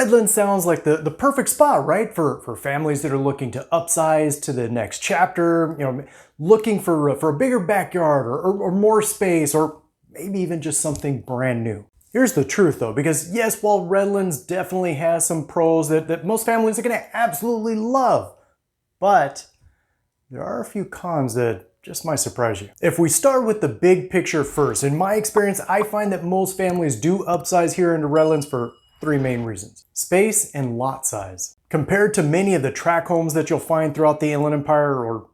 Redlands sounds like the perfect spot, right? For families that are looking to upsize to the next chapter, looking for a bigger backyard or more space, or maybe even just something brand new. Here's the truth though, because yes, while Redlands definitely has some pros that most families are gonna absolutely love, but there are a few cons that just might surprise you. If we start with the big picture first, in my experience, I find that most families do upsize here into Redlands for three main reasons: space and lot size. Compared to many of the tract homes that you'll find throughout the Inland Empire, or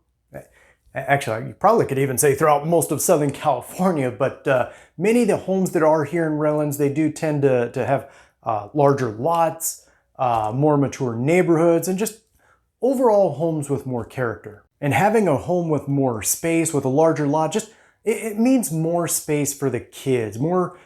actually, you probably could even say throughout most of Southern California, but many of the homes that are here in Redlands, they do tend to have larger lots, more mature neighborhoods, and just overall homes with more character. And having a home with more space, with a larger lot, just it means more space for the kids, more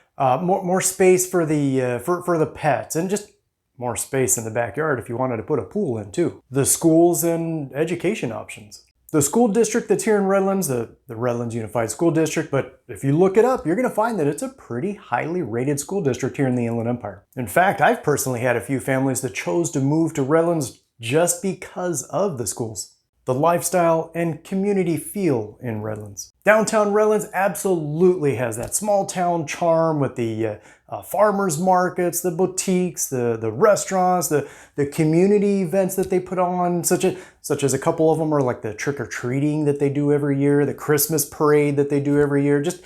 space for the pets, and just more space in the backyard if you wanted to put a pool in too. The schools and education options. The school district that's here in Redlands, the Redlands Unified School District, but if you look it up, you're going to find that it's a pretty highly rated school district here in the Inland Empire. In fact, I've personally had a few families that chose to move to Redlands just because of the schools. The lifestyle and community feel in Redlands. Downtown Redlands absolutely has that small town charm with the farmers markets, the boutiques, the restaurants, the community events that they put on, such as a couple of them are like the trick-or-treating that they do every year, the Christmas parade that they do every year. Just,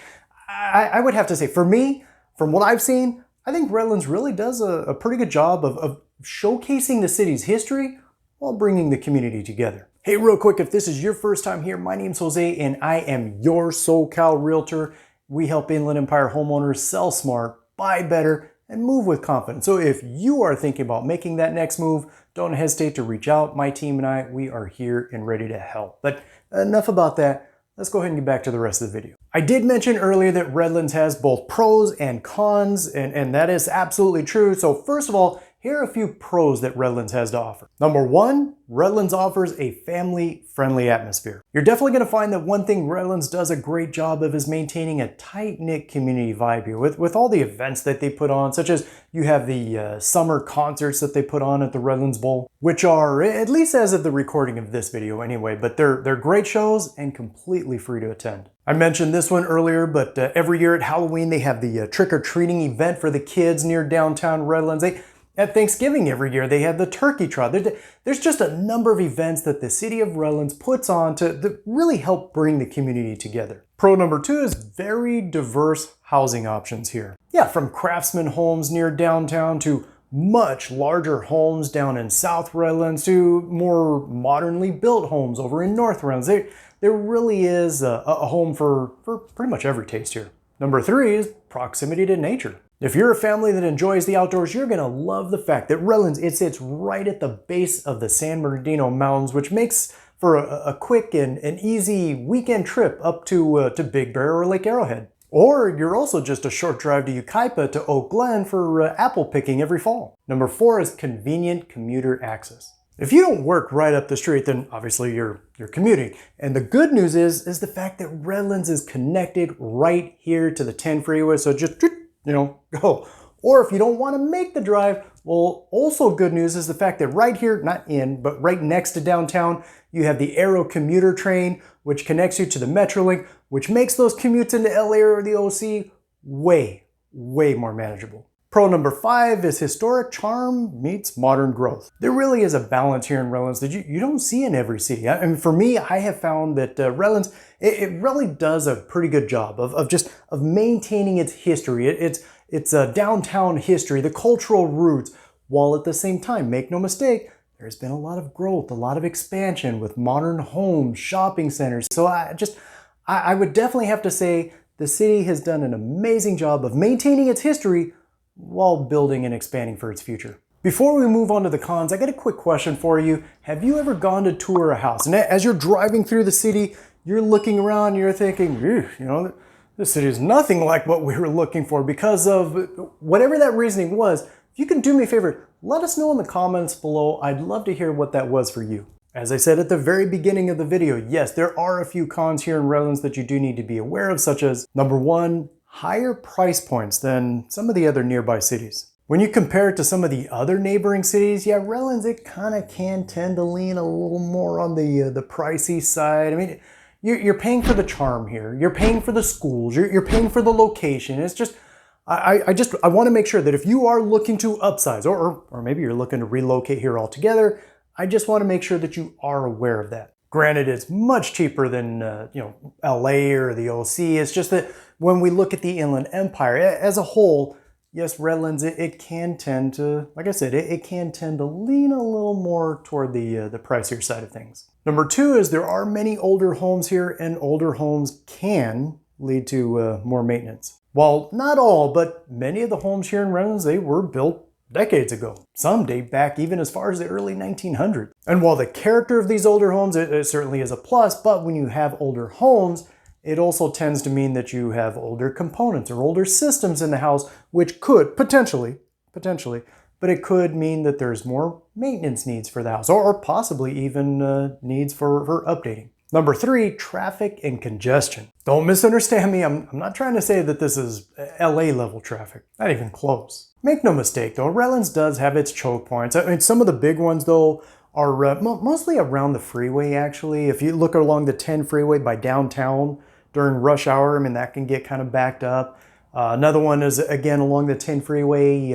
I would have to say, for me, from what I've seen, I think Redlands really does a pretty good job of showcasing the city's history while bringing the community together. Hey, real quick, if this is your first time here, my name's Jose and I am your SoCal Realtor. We help Inland Empire homeowners sell smart, buy better, and move with confidence. So if you are thinking about making that next move, don't hesitate to reach out. My team and I, we are here and ready to help. But enough about that. Let's go ahead and get back to the rest of the video. I did mention earlier that Redlands has both pros and cons, and that is absolutely true. So first of all, here are a few pros that Redlands has to offer. Number one, Redlands offers a family-friendly atmosphere. You're definitely going to find that one thing Redlands does a great job of is maintaining a tight-knit community vibe here with all the events that they put on, such as you have the summer concerts that they put on at the Redlands Bowl, which are, at least as of the recording of this video anyway, but they're great shows and completely free to attend. I mentioned this one earlier, but every year at Halloween, they have the trick-or-treating event for the kids near downtown Redlands. At Thanksgiving every year, they have the turkey trot. There's just a number of events that the city of Redlands puts on to really help bring the community together. Pro number two is very diverse housing options here. Yeah, from craftsman homes near downtown to much larger homes down in South Redlands to more modernly built homes over in North Redlands. There really is a home for pretty much every taste here. Number three is proximity to nature. If you're a family that enjoys the outdoors, you're gonna love the fact that Redlands, it sits right at the base of the San Bernardino Mountains, which makes for a quick and easy weekend trip up to Big Bear or Lake Arrowhead. Or you're also just a short drive to Yucaipa to Oak Glen for apple picking every fall. Number four is convenient commuter access. If you don't work right up the street, then obviously you're commuting. And the good news is the fact that Redlands is connected right here to the 10 freeway, so just go. Or if you don't want to make the drive, well, also good news is the fact that right here, not in, but right next to downtown, you have the Aero commuter train, which connects you to the Metrolink, which makes those commutes into LA or the OC way more manageable. Pro number five is historic charm meets modern growth. There really is a balance here in Redlands that you don't see in every city. I mean, for me, I have found that Redlands, it really does a pretty good job of maintaining its history, its downtown history, the cultural roots, while at the same time, make no mistake, there's been a lot of growth, a lot of expansion with modern homes, shopping centers. So I would definitely have to say the city has done an amazing job of maintaining its history while building and expanding for its future. Before we move on to the cons, I got a quick question for you. Have you ever gone to tour a house? And as you're driving through the city, you're looking around and you're thinking, this city is nothing like what we were looking for because of whatever that reasoning was. If you can do me a favor, let us know in the comments below. I'd love to hear what that was for you. As I said at the very beginning of the video, yes, there are a few cons here in Redlands that you do need to be aware of, such as number one, higher price points than some of the other nearby cities. When you compare it to some of the other neighboring cities, yeah, Redlands, it kind of can tend to lean a little more on the pricey side. I mean, you're paying for the charm here. You're paying for the schools. You're paying for the location. It's just, I want to make sure that if you are looking to upsize, or maybe you're looking to relocate here altogether, I just want to make sure that you are aware of that. Granted, it's much cheaper than LA or the OC. It's just that when we look at the Inland Empire as a whole, yes, Redlands, it can tend to, like I said, it can tend to lean a little more toward the pricier side of things. Number two is there are many older homes here, and older homes can lead to more maintenance. While not all, but many of the homes here in Redlands, they were built decades ago. Some date back even as far as the early 1900s. And while the character of these older homes, it certainly is a plus, but when you have older homes, it also tends to mean that you have older components or older systems in the house, which could potentially, but it could mean that there's more maintenance needs for the house, or possibly even needs for updating. Number three, traffic and congestion. Don't misunderstand me, I'm not trying to say that this is LA level traffic, not even close. Make no mistake though, Redlands does have its choke points. I mean, some of the big ones though are mostly around the freeway actually. If you look along the 10 freeway by downtown during rush hour, I mean, that can get kind of backed up. Another one is again along the 10 freeway,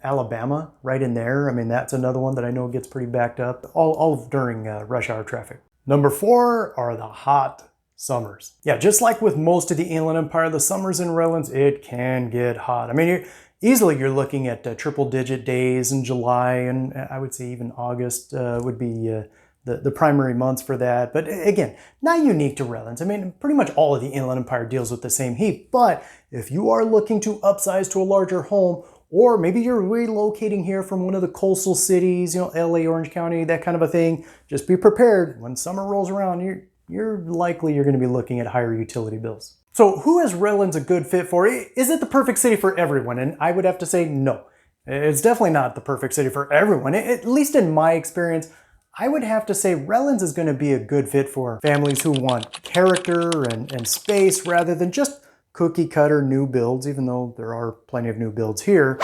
Alabama, right in there. I mean, that's another one that I know gets pretty backed up, all during rush hour traffic. Number four are the hot summers. Yeah, just like with most of the Inland Empire, the summers in Redlands, it can get hot. I mean, you're looking at triple digit days in July, and I would say even August would be the primary months for that. But again, not unique to Redlands. I mean, pretty much all of the Inland Empire deals with the same heat. But if you are looking to upsize to a larger home, or maybe you're relocating here from one of the coastal cities, LA, Orange County, that kind of a thing, just be prepared. When summer rolls around, you're likely going to be looking at higher utility bills. So who is Redlands a good fit for? Is it the perfect city for everyone? And I would have to say no. It's definitely not the perfect city for everyone. At least in my experience, I would have to say Redlands is going to be a good fit for families who want character and space rather than just cookie cutter new builds, even though there are plenty of new builds here.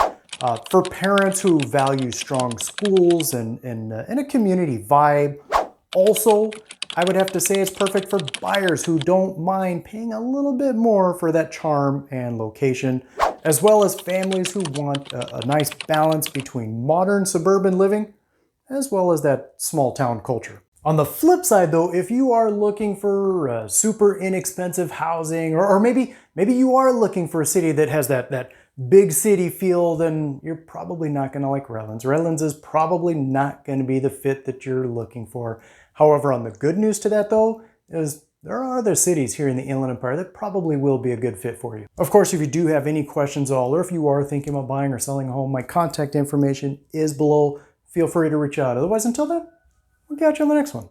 For parents who value strong schools and a community vibe. Also, I would have to say it's perfect for buyers who don't mind paying a little bit more for that charm and location, as well as families who want a nice balance between modern suburban living as well as that small town culture. On the flip side though, if you are looking for super inexpensive housing, or maybe you are looking for a city that has that big city feel, then you're probably not going to like Redlands. Redlands is probably not going to be the fit that you're looking for. However, on the good news to that though, is there are other cities here in the Inland Empire that probably will be a good fit for you. Of course, if you do have any questions at all, or if you are thinking about buying or selling a home, my contact information is below. Feel free to reach out. Otherwise, until then, we'll catch you on the next one.